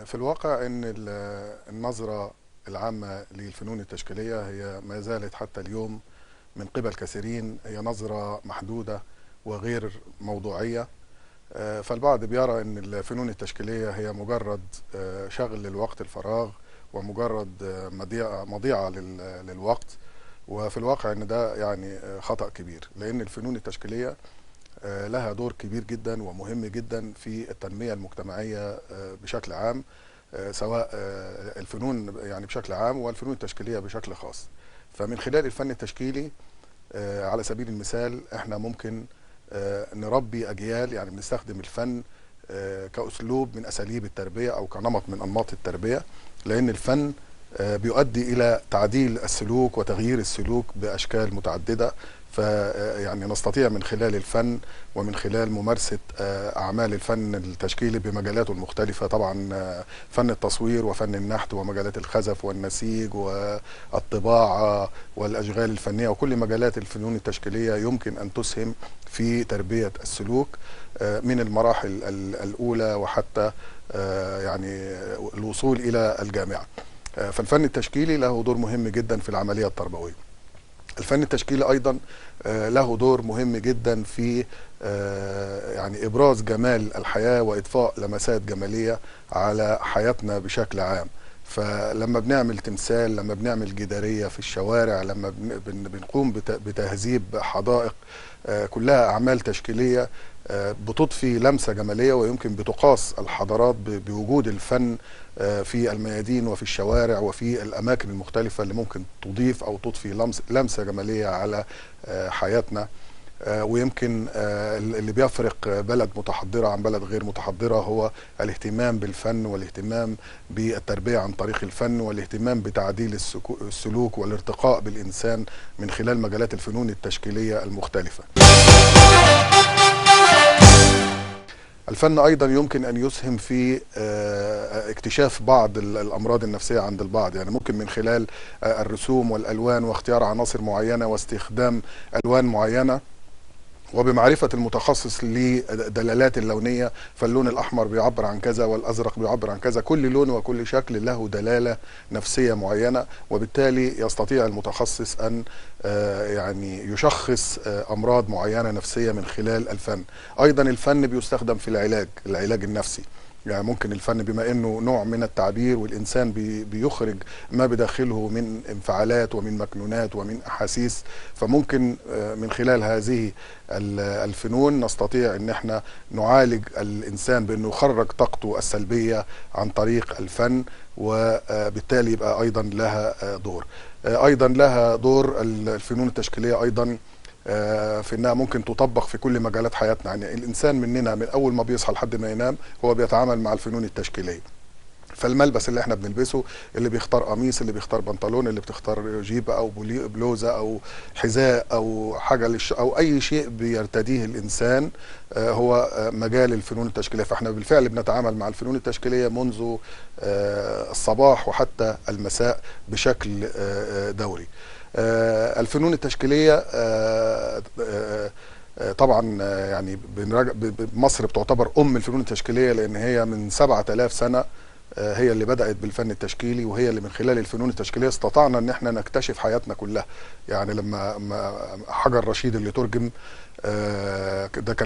في الواقع ان النظرة العامة للفنون التشكيلية هي ما زالت حتى اليوم من قبل كثيرين هي نظرة محدودة وغير موضوعية. فالبعض بيرى ان الفنون التشكيلية هي مجرد شغل للوقت الفراغ ومجرد مضيعة للوقت. وفي الواقع ان ده يعني خطأ كبير، لان الفنون التشكيلية لها دور كبير جدا ومهم جدا في التنمية المجتمعية بشكل عام، سواء الفنون يعني بشكل عام والفنون التشكيلية بشكل خاص. فمن خلال الفن التشكيلي على سبيل المثال احنا ممكن نربي أجيال، يعني بنستخدم الفن كأسلوب من أساليب التربية أو كنمط من أنماط التربية، لأن الفن بيؤدي إلى تعديل السلوك وتغيير السلوك بأشكال متعددة. فيعني نستطيع من خلال الفن ومن خلال ممارسة أعمال الفن التشكيلي بمجالاته المختلفة، طبعا فن التصوير وفن النحت ومجالات الخزف والنسيج والطباعة والأشغال الفنية وكل مجالات الفنون التشكيلية يمكن أن تسهم في تربية السلوك من المراحل الأولى وحتى يعني الوصول إلى الجامعة. فالفن التشكيلي له دور مهم جدا في العملية التربوية. الفن التشكيلي أيضا له دور مهم جدا في يعني إبراز جمال الحياة وإضفاء لمسات جمالية على حياتنا بشكل عام. فلما بنعمل تمثال، لما بنعمل جدارية في الشوارع، لما بنقوم بتهذيب حدائق، كلها أعمال تشكيلية بتضفي لمسة جمالية، ويمكن بتقاس الحضارات بوجود الفن في الميادين وفي الشوارع وفي الأماكن المختلفة اللي ممكن تضيف أو تضفي لمسة جمالية على حياتنا. ويمكن اللي بيفرق بلد متحضرة عن بلد غير متحضرة هو الاهتمام بالفن والاهتمام بالتربية عن طريق الفن والاهتمام بتعديل السلوك والارتقاء بالإنسان من خلال مجالات الفنون التشكيلية المختلفة. الفن أيضا يمكن أن يسهم في اكتشاف بعض الأمراض النفسية عند البعض، يعني ممكن من خلال الرسوم والألوان واختيار عناصر معينة واستخدام ألوان معينة وبمعرفة المتخصص لدلالات اللونية، فاللون الأحمر بيعبر عن كذا والأزرق بيعبر عن كذا، كل لون وكل شكل له دلالة نفسية معينة، وبالتالي يستطيع المتخصص أن يعني يشخص أمراض معينة نفسية من خلال الفن. أيضا الفن بيستخدم في العلاج النفسي، يعني ممكن الفن بما انه نوع من التعبير والانسان بيخرج ما بداخله من انفعالات ومن مكنونات ومن احاسيس، فممكن من خلال هذه الفنون نستطيع ان احنا نعالج الانسان بانه يخرج طاقته السلبية عن طريق الفن، وبالتالي يبقى ايضا لها دور. ايضا لها دور الفنون التشكيلية ايضا في انها ممكن تطبق في كل مجالات حياتنا. يعني الانسان مننا من اول ما بيصحى لحد ما ينام هو بيتعامل مع الفنون التشكيليه. فالملبس اللي احنا بنلبسه، اللي بيختار قميص، اللي بيختار بنطلون، اللي بتختار جيبه او بلوزه او حذاء او حاجه او اي شيء بيرتديه الانسان هو مجال الفنون التشكيليه. فاحنا بالفعل بنتعامل مع الفنون التشكيليه منذ الصباح وحتى المساء بشكل دوري. الفنون التشكيلية طبعا يعني مصر بتعتبر الفنون التشكيلية، لأن هي من 7000 سنة هي اللي بدأت بالفن التشكيلي، وهي اللي من خلال الفنون التشكيلية استطعنا ان احنا نكتشف حياتنا كلها. يعني لما حجر رشيد اللي ترجم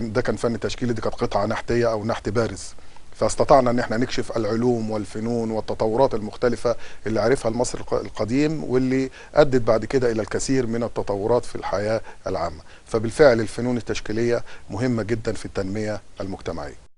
ده كان فن تشكيلي، دي كانت قطعة نحتية او نحت بارز، فاستطعنا ان احنا نكشف العلوم والفنون والتطورات المختلفة اللي عرفها المصري القديم، واللي ادت بعد كده الى الكثير من التطورات في الحياة العامة. فبالفعل الفنون التشكيلية مهمة جدا في التنمية المجتمعية.